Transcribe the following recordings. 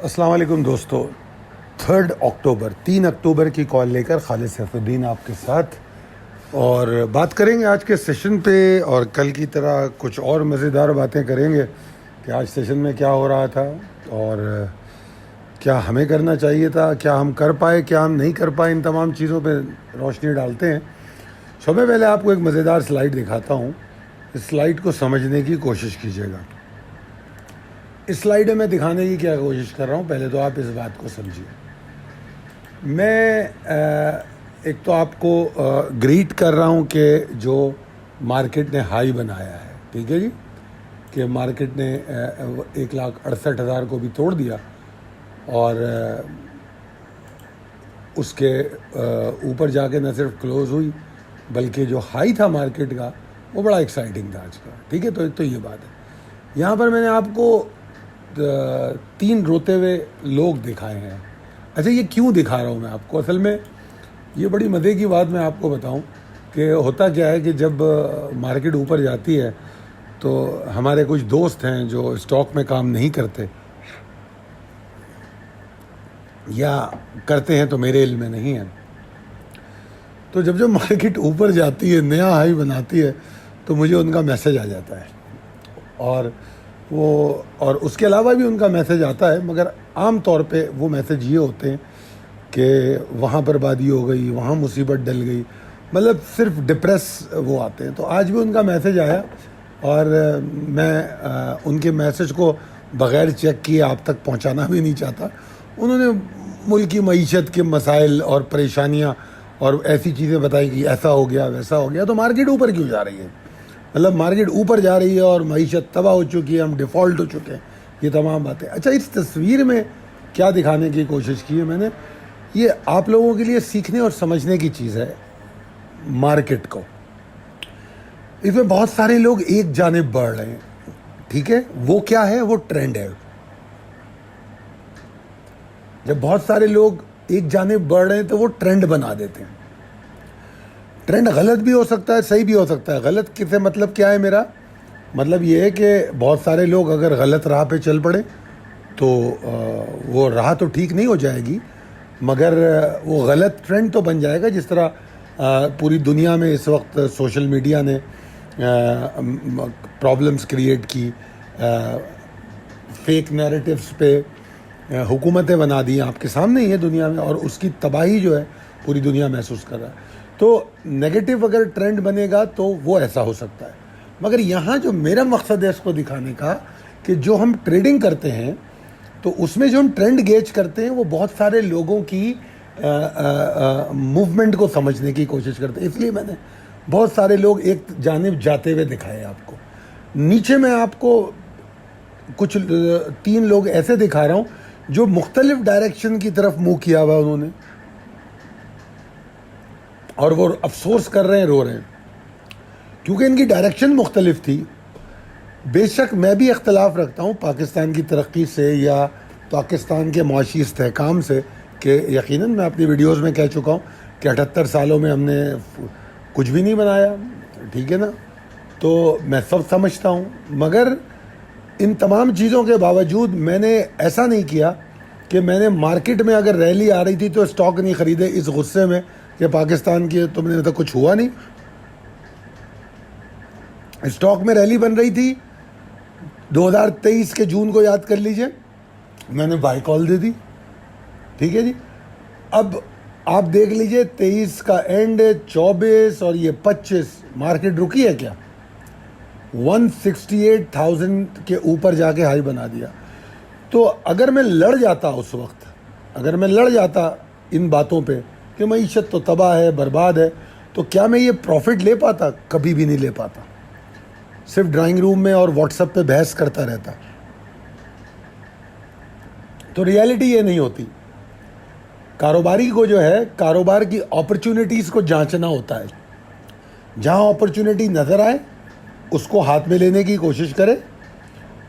अस्सलाम वालेकुम दोस्तों। 3 अक्टूबर की कॉल लेकर खालिद सैफुद्दीन आपके साथ और बात करेंगे आज के सेशन पे और कल की तरह कुछ और मज़ेदार बातें करेंगे कि आज सेशन में क्या हो रहा था और क्या हमें करना चाहिए था, क्या हम कर पाए, क्या हम नहीं कर पाए। इन तमाम चीज़ों पे रोशनी डालते हैं। सबसे पहले आपको एक मज़ेदार स्लाइड दिखाता हूँ। इस स्लाइड को समझने की कोशिश कीजिएगा। इस स्लाइड में दिखाने की क्या कोशिश कर रहा हूँ, पहले तो आप इस बात को समझिए। मैं एक तो आपको ग्रीट कर रहा हूँ कि जो मार्केट ने हाई बनाया है, ठीक है जी, कि मार्केट ने 1,68,000 को भी तोड़ दिया और उसके ऊपर जाके न सिर्फ क्लोज हुई बल्कि जो हाई था मार्केट का वो बड़ा एक्साइटिंग था आज का, ठीक है। तो ये बात है। यहाँ पर मैंने आपको 3 रोते हुए लोग दिखाए हैं। अच्छा, ये क्यों दिखा रहा हूँ मैं आपको? असल में ये बड़ी मज़े की बात मैं आपको बताऊँ कि होता क्या है कि जब मार्केट ऊपर जाती है तो हमारे कुछ दोस्त हैं जो स्टॉक में काम नहीं करते या करते हैं तो मेरे इल्म में नहीं है। तो जब मार्केट ऊपर जाती है, नया हाई बनाती है, तो मुझे उनका मैसेज आ जाता है और उसके अलावा भी उनका मैसेज आता है, मगर आम तौर पे वो मैसेज ये होते हैं कि वहाँ बर्बादी हो गई, वहाँ मुसीबत डल गई, मतलब सिर्फ डिप्रेस वो आते हैं। तो आज भी उनका मैसेज आया और मैं उनके मैसेज को बग़ैर चेक किए आप तक पहुँचाना भी नहीं चाहता। उन्होंने मुल्क की मईशत के मसाइल और परेशानियाँ और ऐसी चीज़ें बताई कि ऐसा हो गया, वैसा हो गया, तो मार्केट ऊपर क्यों जा रही है, मतलब मार्केट ऊपर जा रही है और मईशत तबाह हो चुकी है, हम डिफ़ॉल्ट हो चुके हैं, ये तमाम बातें। अच्छा, इस तस्वीर में क्या दिखाने की कोशिश की है मैंने, ये आप लोगों के लिए सीखने और समझने की चीज़ है। मार्केट को इसमें बहुत सारे लोग एक जानिब बढ़ रहे हैं, ठीक है, वो क्या है, वो ट्रेंड है। जब बहुत सारे लोग एक जानिब बढ़ रहे हैं तो वो ट्रेंड बना देते हैं। ट्रेंड गलत भी हो सकता है, सही भी हो सकता है। गलत किसे मतलब क्या है, मेरा मतलब ये है कि बहुत सारे लोग अगर गलत राह पे चल पड़े तो वो राह तो ठीक नहीं हो जाएगी, मगर वो गलत ट्रेंड तो बन जाएगा। जिस तरह पूरी दुनिया में इस वक्त सोशल मीडिया ने प्रॉब्लम्स क्रिएट की, फेक नैरेटिव्स पे हुकूमतें बना दी आपके सामने ही है दुनिया में, और उसकी तबाही जो है पूरी दुनिया महसूस कर रहा है। तो नेगेटिव अगर ट्रेंड बनेगा तो वो ऐसा हो सकता है। मगर यहाँ जो मेरा मकसद है इसको दिखाने का कि जो हम ट्रेडिंग करते हैं तो उसमें जो हम ट्रेंड गेज करते हैं वो बहुत सारे लोगों की मूवमेंट को समझने की कोशिश करते हैं। इसलिए मैंने बहुत सारे लोग एक जानिब जाते हुए दिखाए आपको। नीचे मैं आपको कुछ 3 लोग ऐसे दिखा रहा हूँ जो मुख्तलिफ डायरेक्शन की तरफ मुंह किया हुआ उन्होंने, और वो अफसोस कर रहे हैं, रो रहे हैं, क्योंकि इनकी डायरेक्शन मुख्तलिफ थी। बेशक मैं भी इख्तलाफ रखता हूँ पाकिस्तान की तरक्की से या पाकिस्तान के मुआशी इस्तेहकाम से, कि यकीनन मैं अपनी वीडियोस में कह चुका हूँ कि 78 सालों में हमने कुछ भी नहीं बनाया, ठीक है ना, तो मैं सब समझता हूँ। मगर इन तमाम चीज़ों के बावजूद मैंने ऐसा नहीं किया कि मैंने मार्केट में अगर रैली आ रही थी तो स्टॉक नहीं ख़रीदे इस गुस्से में कि पाकिस्तान की तुमने तो कुछ हुआ नहीं। स्टॉक में रैली बन रही थी 2023 के जून को, याद कर लीजिए, मैंने बाय कॉल दे दी, ठीक है जी। अब आप देख लीजिए 23 का एंड, 24 और ये 25, मार्केट रुकी है क्या? 168,000 के ऊपर जाके हाई बना दिया। तो अगर मैं लड़ जाता उस वक्त, अगर मैं लड़ जाता इन बातों पे कि मईशत तो तबाह है, बर्बाद है, तो क्या मैं ये प्रॉफिट ले पाता? कभी भी नहीं ले पाता। सिर्फ ड्राइंग रूम में और व्हाट्सएप पे बहस करता रहता। तो रियलिटी ये नहीं होती। कारोबारी को जो है, कारोबार की अपॉर्चुनिटीज़ को जांचना होता है। जहां अपॉर्चुनिटी नज़र आए उसको हाथ में लेने की कोशिश करें।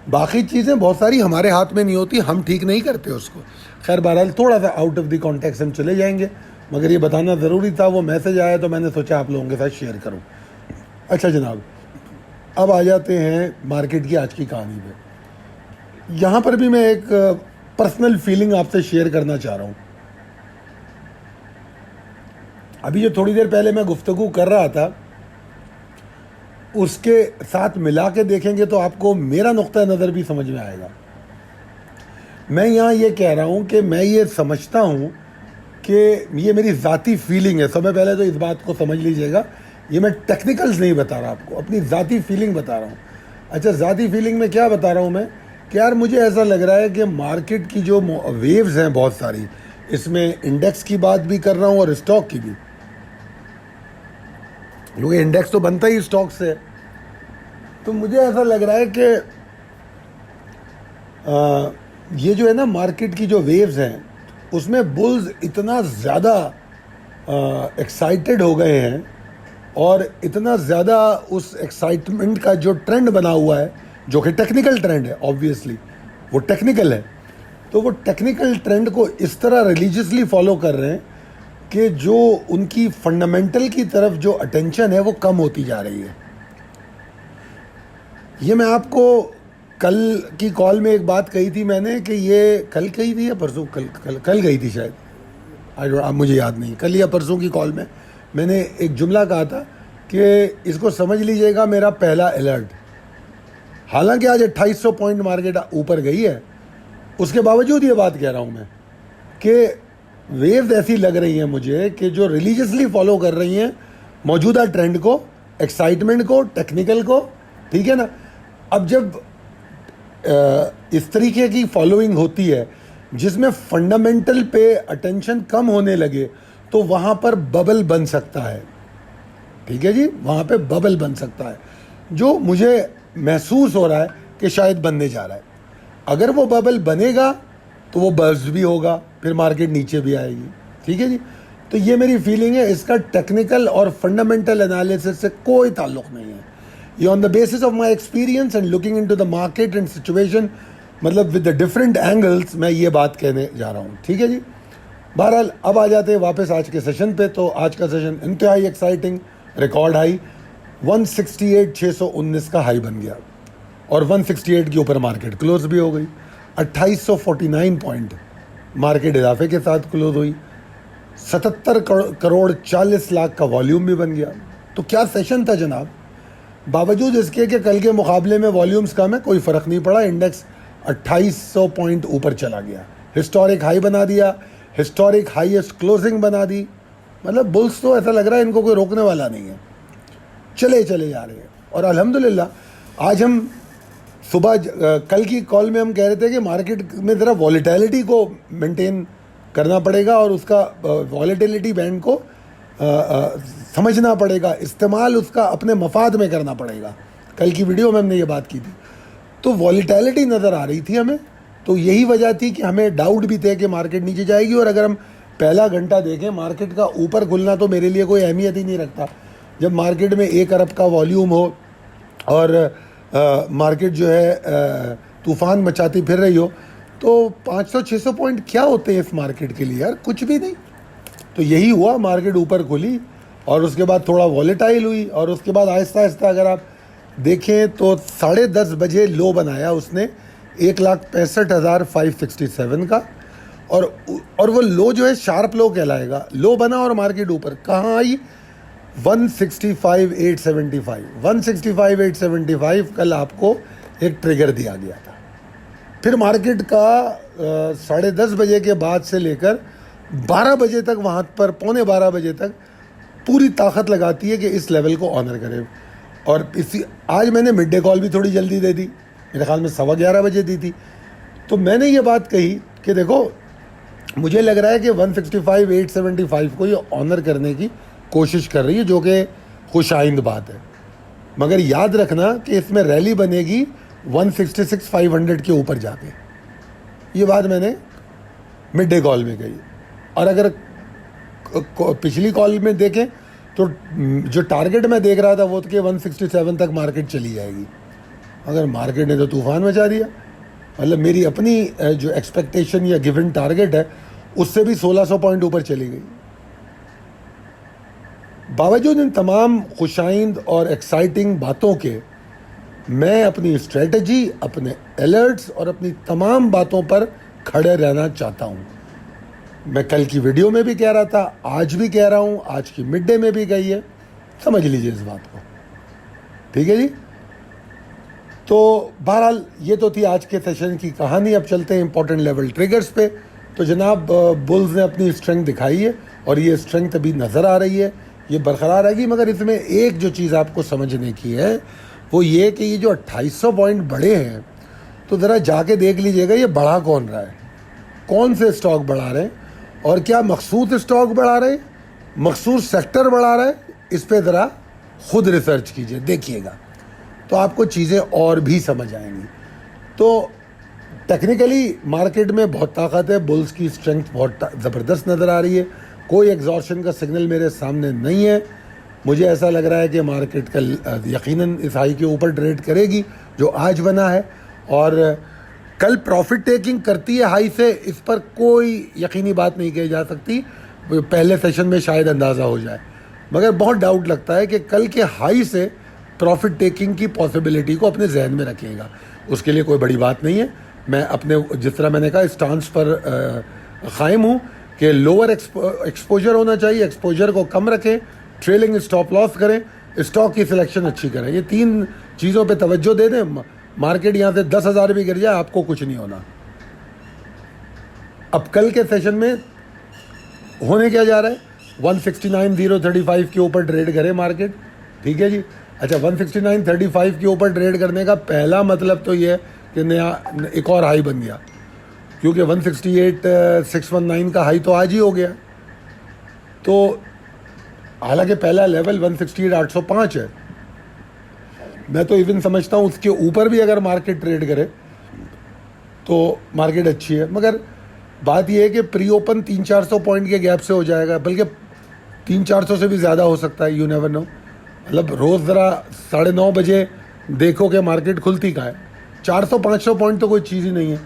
बाकी चीज़ें बहुत सारी हमारे हाथ में नहीं होती, हम ठीक नहीं करते उसको। खैर, बहरहाल थोड़ा सा आउट ऑफ द कॉन्टेक्स्ट हम चले जाएंगे, मगर ये बताना ज़रूरी था। वो मैसेज आया तो मैंने सोचा आप लोगों के साथ शेयर करूं। अच्छा जनाब, अब आ जाते हैं मार्केट की आज की कहानी पे। यहाँ पर भी मैं एक पर्सनल फीलिंग आपसे शेयर करना चाह रहा हूँ। अभी जो थोड़ी देर पहले मैं गुफ्तगू कर रहा था उसके साथ मिला के देखेंगे तो आपको मेरा नुक्ता नज़र भी समझ में आएगा। मैं यहाँ ये कह रहा हूँ कि मैं ये समझता हूँ कि ये मेरी ज़ाती फीलिंग है। समय पहले तो इस बात को समझ लीजिएगा, ये मैं टेक्निकल्स नहीं बता रहा आपको, अपनी ज़ाती फीलिंग बता रहा हूँ। अच्छा, ज़ाती फीलिंग में क्या बता रहा हूँ मैं कि यार मुझे ऐसा लग रहा है कि मार्केट की जो वेव्स हैं बहुत सारी, इसमें इंडेक्स की बात भी कर रहा हूँ और स्टॉक की भी, क्योंकि इंडेक्स तो बनता ही स्टॉक से। तो मुझे ऐसा लग रहा है कि ये जो है ना मार्केट की जो वेव्स हैं उसमें बुल्स इतना ज़्यादा एक्साइटेड हो गए हैं और इतना ज़्यादा उस एक्साइटमेंट का जो ट्रेंड बना हुआ है, जो कि टेक्निकल ट्रेंड है, ऑब्वियसली वो टेक्निकल है, तो वो टेक्निकल ट्रेंड को इस तरह रिलीजियसली फॉलो कर रहे हैं कि जो उनकी फंडामेंटल की तरफ जो अटेंशन है वो कम होती जा रही है। ये मैं आपको कल की कॉल में एक बात कही थी मैंने कि ये कल कही थी या परसों, कल गई थी शायद, अब मुझे याद नहीं, कल या परसों की कॉल में मैंने एक जुमला कहा था कि इसको समझ लीजिएगा मेरा पहला अलर्ट। हालांकि आज 2800 पॉइंट मार्केट ऊपर गई है, उसके बावजूद ये बात कह रहा हूँ मैं कि वेव्स ऐसी लग रही हैं मुझे कि जो रिलीजियसली फॉलो कर रही हैं मौजूदा ट्रेंड को, एक्साइटमेंट को, टेक्निकल को, ठीक है ना। अब जब इस तरीके की फॉलोइंग होती है जिसमें फंडामेंटल पे अटेंशन कम होने लगे तो वहाँ पर बबल बन सकता है, ठीक है जी, वहाँ पे बबल बन सकता है, जो मुझे महसूस हो रहा है कि शायद बनने जा रहा है। अगर वो बबल बनेगा तो वो बर्स्ट भी होगा, फिर मार्केट नीचे भी आएगी, ठीक है जी। तो ये मेरी फीलिंग है, इसका टेक्निकल और फंडामेंटल एनालिसिस से कोई ताल्लुक़ नहीं है। ये on the basis of my experience and looking into the market and situation, मतलब विद द डिफरेंट एंगल्स मैं ये बात कहने जा रहा हूँ, ठीक है जी। बहरहाल अब आ जाते हैं वापस आज के सेशन पे। तो आज का सेशन इंतहाई एक्साइटिंग, रिकॉर्ड हाई 168,619 का हाई बन गया और 168 के ऊपर मार्केट क्लोज भी हो गई। 2849 पॉइंट मार्केट इजाफे के साथ क्लोज हुई। 77 करोड़ 40 लाख का वॉल्यूम भी बन गया। तो क्या सेशन था जनाब। बावजूद इसके कि कल के मुकाबले में वॉल्यूम्स कम है, कोई फ़र्क नहीं पड़ा, इंडेक्स 2800 पॉइंट ऊपर चला गया, हिस्टोरिक हाई बना दिया, हिस्टोरिक हाईएस्ट क्लोजिंग बना दी। मतलब बुल्स तो ऐसा लग रहा है इनको कोई रोकने वाला नहीं है, चले जा रहे हैं। और अल्हम्दुलिल्लाह आज हम सुबह कल की कॉल में हम कह रहे थे कि मार्केट में ज़रा वॉलेटिलिटी को मेंटेन करना पड़ेगा और उसका वॉलेटिलिटी बैंड को समझना पड़ेगा, इस्तेमाल उसका अपने मफाद में करना पड़ेगा। कल की वीडियो में हमने ये बात की थी। तो वॉलेटिलिटी नज़र आ रही थी हमें, तो यही वजह थी कि हमें डाउट भी थे कि मार्केट नीचे जाएगी। और अगर हम पहला घंटा देखें मार्केट का ऊपर खुलना तो मेरे लिए कोई अहमियत ही नहीं रखता। जब मार्केट में 1 अरब का वॉल्यूम हो और मार्केट जो है तूफ़ान मचाती फिर रही हो, तो 500-600 पॉइंट क्या होते हैं इस मार्केट के लिए यार, कुछ भी नहीं। तो यही हुआ, मार्केट ऊपर खुली और उसके बाद थोड़ा वॉलेटाइल हुई और उसके बाद आहिस्ता आहिस्ता अगर आप देखें तो 10:30 बजे लो बनाया उसने 1,65,567 का। और वो लो जो है शार्प लो कहलाएगा, लो बना और मार्केट ऊपर कहाँ आई, 165,875। 165,875 कल आपको एक ट्रिगर दिया गया था। फिर मार्केट का 10:30 बजे के बाद से लेकर 12 बजे तक, वहाँ पर 11:15 बजे तक पूरी ताकत लगाती है कि इस लेवल को ऑनर करे। और इसी आज मैंने मिड डे कॉल भी थोड़ी जल्दी दे दी, मेरे ख्याल में 11:15 बजे दी थी। तो मैंने ये बात कही कि देखो मुझे लग रहा है कि 165,875 को ये ऑनर करने की कोशिश कर रही है, जो कि खुशाइंद बात है। मगर याद रखना कि इसमें रैली बनेगी 166,500 के ऊपर जाके। ये बात मैंने मिड डे कॉल में कही। और अगर पिछली कॉल में देखें तो जो टारगेट मैं देख रहा था वो कि 167 तक मार्केट चली जाएगी। अगर मार्केट ने तो तूफ़ान मचा दिया, मतलब मेरी अपनी जो एक्सपेक्टेशन या गिवन टारगेट है उससे भी 1600 पॉइंट ऊपर चली गई। बावजूद इन तमाम खुशाइंद और एक्साइटिंग बातों के, मैं अपनी स्ट्रेटजी, अपने अलर्ट्स और अपनी तमाम बातों पर खड़े रहना चाहता हूँ। मैं कल की वीडियो में भी कह रहा था, आज भी कह रहा हूँ, आज की मिड डे में भी गई है, समझ लीजिए इस बात को, ठीक है जी। तो बहरहाल ये तो थी आज के सेशन की कहानी। अब चलते हैं इंपॉर्टेंट लेवल ट्रिगर्स पे। तो जनाब बुल्स ने अपनी स्ट्रेंथ दिखाई है और ये स्ट्रेंथ अभी नज़र आ रही है, ये बरकरार रहेगी। मगर इसमें एक जो चीज़ आपको समझने की है वो ये कि ये जो 2800 पॉइंट बढ़े हैं, तो ज़रा जाके देख लीजिएगा ये बढ़ा कौन रहा है, कौन से स्टॉक बढ़ा रहे हैं और क्या मखसूस स्टॉक बढ़ा रहे हैं, मखसूस सेक्टर बढ़ा रहे हैं। इस पर ज़रा खुद रिसर्च कीजिए, देखिएगा, तो आपको चीज़ें और भी समझ आएंगी। तो टेक्निकली मार्केट में बहुत ताकत है, बुल्स की स्ट्रेंथ बहुत ज़बरदस्त नज़र आ रही है, कोई एग्जॉर्शन का सिग्नल मेरे सामने नहीं है। मुझे ऐसा लग रहा है कि मार्केट कल यकीनन इस हाई के ऊपर ट्रेड करेगी जो आज बना है, और कल प्रॉफिट टेकिंग करती है हाई से, इस पर कोई यकीनी बात नहीं कही जा सकती। पहले सेशन में शायद अंदाज़ा हो जाए, मगर बहुत डाउट लगता है कि कल के हाई से प्रॉफिट टेकिंग की पॉसिबिलिटी को अपने जहन में रखिएगा। उसके लिए कोई बड़ी बात नहीं है, मैं अपने जिस तरह मैंने कहा स्टांस पर कायम हूँ कि लोअर एक्सपोजर होना चाहिए, एक्सपोजर को कम रखें, ट्रेलिंग स्टॉप लॉस करें, स्टॉक की सिलेक्शन अच्छी करें। ये 3 चीज़ों पे तवज्जो दे दें, मार्केट यहाँ से 10,000 भी गिर जाए आपको कुछ नहीं होना। अब कल के सेशन में होने क्या जा रहा है, 169.035 के ऊपर ट्रेड करे मार्केट, ठीक है जी। अच्छा, 169.35 के ऊपर ट्रेड करने का पहला मतलब तो ये है कि नया एक और हाई बन गया, क्योंकि 168.619 का हाई तो आज ही हो गया। तो हालांकि पहला लेवल 168.805 है, मैं तो इवन समझता हूँ उसके ऊपर भी अगर मार्केट ट्रेड करे तो मार्केट अच्छी है। मगर बात यह है कि प्री ओपन 300-400 पॉइंट के गैप से हो जाएगा, बल्कि 300-400 से भी ज़्यादा हो सकता है, यू नेवर नो। मतलब रोज़ ज़रा 9:30 बजे देखो कि मार्केट खुलती का है, 400-500 पॉइंट तो कोई चीज़ ही नहीं है।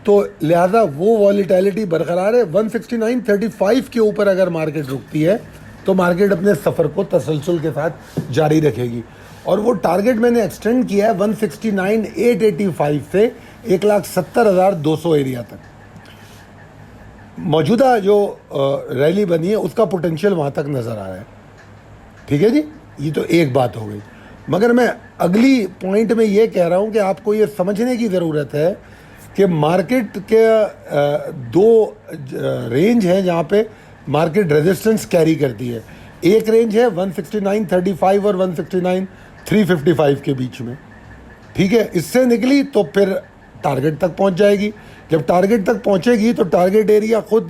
तो लिहाजा वो वॉलीटैलिटी बरकरार है। 169.35 के ऊपर अगर मार्केट रुकती है तो मार्केट अपने सफ़र को तसलसल के साथ जारी रखेगी, और वो टारगेट मैंने एक्सटेंड किया है 169.885 से 1,70,200 एरिया तक। मौजूदा जो रैली बनी है उसका पोटेंशियल वहाँ तक नज़र आ रहा है, ठीक है जी। ये तो एक बात हो गई, मगर मैं अगली पॉइंट में ये कह रहा हूँ कि आपको ये समझने की ज़रूरत है कि मार्केट के 2 रेंज हैं जहाँ पे मार्केट रेजिस्टेंस कैरी करती है। एक रेंज है 169.35 और 169.355 के बीच में, ठीक है। इससे निकली तो फिर टारगेट तक पहुंच जाएगी। जब टारगेट तक पहुंचेगी तो टारगेट एरिया खुद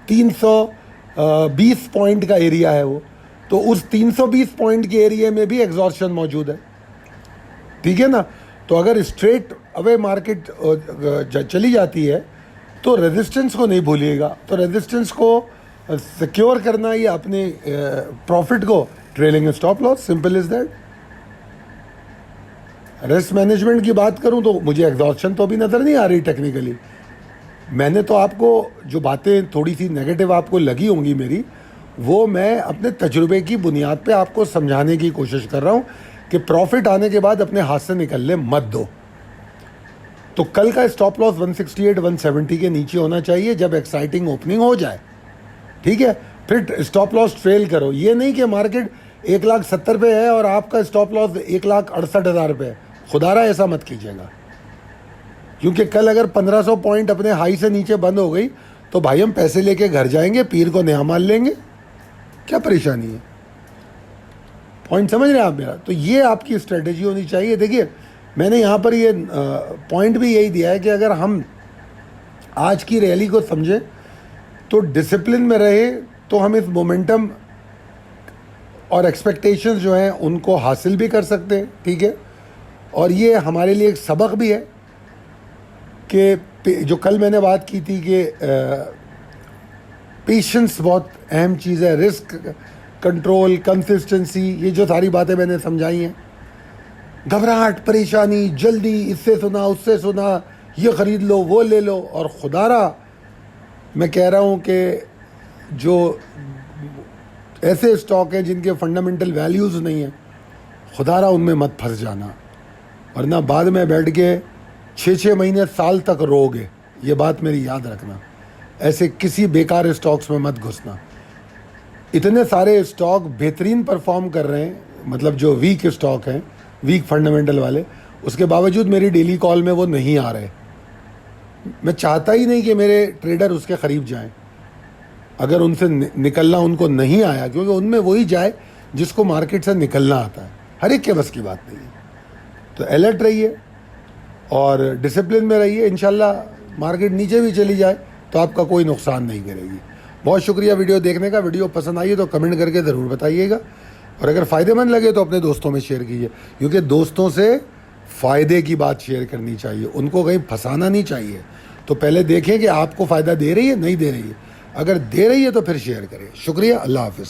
320 पॉइंट का एरिया है वो, तो उस 320 पॉइंट के एरिया में भी एग्जॉर्शन मौजूद है, ठीक है ना। तो अगर स्ट्रेट अवे मार्केट चली जाती है तो रेजिस्टेंस को नहीं भूलिएगा। तो रेजिस्टेंस को सिक्योर करना या अपने प्रॉफिट को trailing stop loss, simple is that. Risk management की बात करूं तो मुझे एग्जॉर्शन तो अभी नज़र नहीं आ रही टेक्निकली। मैंने तो आपको जो बातें थोड़ी सी नेगेटिव आपको लगी होंगी मेरी, वो मैं अपने तजुर्बे की बुनियाद पे आपको समझाने की कोशिश कर रहा हूं कि प्रॉफिट आने के बाद अपने हाथ से निकलने मत दो। तो कल का स्टॉप लॉस 168-170 के नीचे होना चाहिए जब एक्साइटिंग ओपनिंग हो जाए, ठीक है। फिर स्टॉप लॉस ट्रेल करो, ये नहीं कि मार्केट 1,70,000 पे है और आपका स्टॉप लॉस 1,68,000 पे है। खुदारा ऐसा मत कीजिएगा, क्योंकि कल अगर 1500 पॉइंट अपने हाई से नीचे बंद हो गई तो भाई हम पैसे लेके घर जाएंगे, पीर को नया मान लेंगे, क्या परेशानी है। पॉइंट समझ रहे हैं आप मेरा। तो ये आपकी स्ट्रेटेजी होनी चाहिए। देखिए मैंने यहाँ पर ये पॉइंट भी यही दिया है कि अगर हम आज की रैली को समझें तो डिसिप्लिन में रहे तो हम इस मोमेंटम और एक्सपेक्टेशंस जो हैं उनको हासिल भी कर सकते हैं, ठीक है। और ये हमारे लिए एक सबक भी है कि जो कल मैंने बात की थी कि पेशेंस बहुत अहम चीज़ है, रिस्क कंट्रोल, कंसिस्टेंसी, ये जो सारी बातें मैंने समझाई हैं। घबराहट, परेशानी, जल्दी, इससे सुना उससे सुना, ये ख़रीद लो वो ले लो, और खुदारा मैं कह रहा हूँ कि जो ऐसे स्टॉक हैं जिनके फंडामेंटल वैल्यूज़ नहीं हैं, खुदारा उनमें मत फंस जाना, वरना बाद में बैठ के 6 महीने साल तक रोगे, ये बात मेरी याद रखना। ऐसे किसी बेकार स्टॉक्स में मत घुसना। इतने सारे स्टॉक बेहतरीन परफॉर्म कर रहे हैं, मतलब जो वीक स्टॉक हैं, वीक फंडामेंटल वाले, उसके बावजूद मेरी डेली कॉल में वो नहीं आ रहे। मैं चाहता ही नहीं कि मेरे ट्रेडर उसके करीब जाएं। अगर उनसे निकलना उनको नहीं आया, क्योंकि उनमें वही जाए जिसको मार्केट से निकलना आता है, हर एक के बस की बात नहीं है। तो अलर्ट रहिए और डिसिप्लिन में रहिए। इंशाल्लाह मार्केट नीचे भी चली जाए तो आपका कोई नुकसान नहीं करेगी। बहुत शुक्रिया वीडियो देखने का। वीडियो पसंद आई है तो कमेंट करके ज़रूर बताइएगा, और अगर फ़ायदेमंद लगे तो अपने दोस्तों में शेयर कीजिए, क्योंकि दोस्तों से फ़ायदे की बात शेयर करनी चाहिए, उनको कहीं फंसाना नहीं चाहिए। तो पहले देखें कि आपको फ़ायदा दे रही है, नहीं दे रही है। अगर दे रही है तो फिर शेयर करें। शुक्रिया, अल्लाह हाफ़िज़।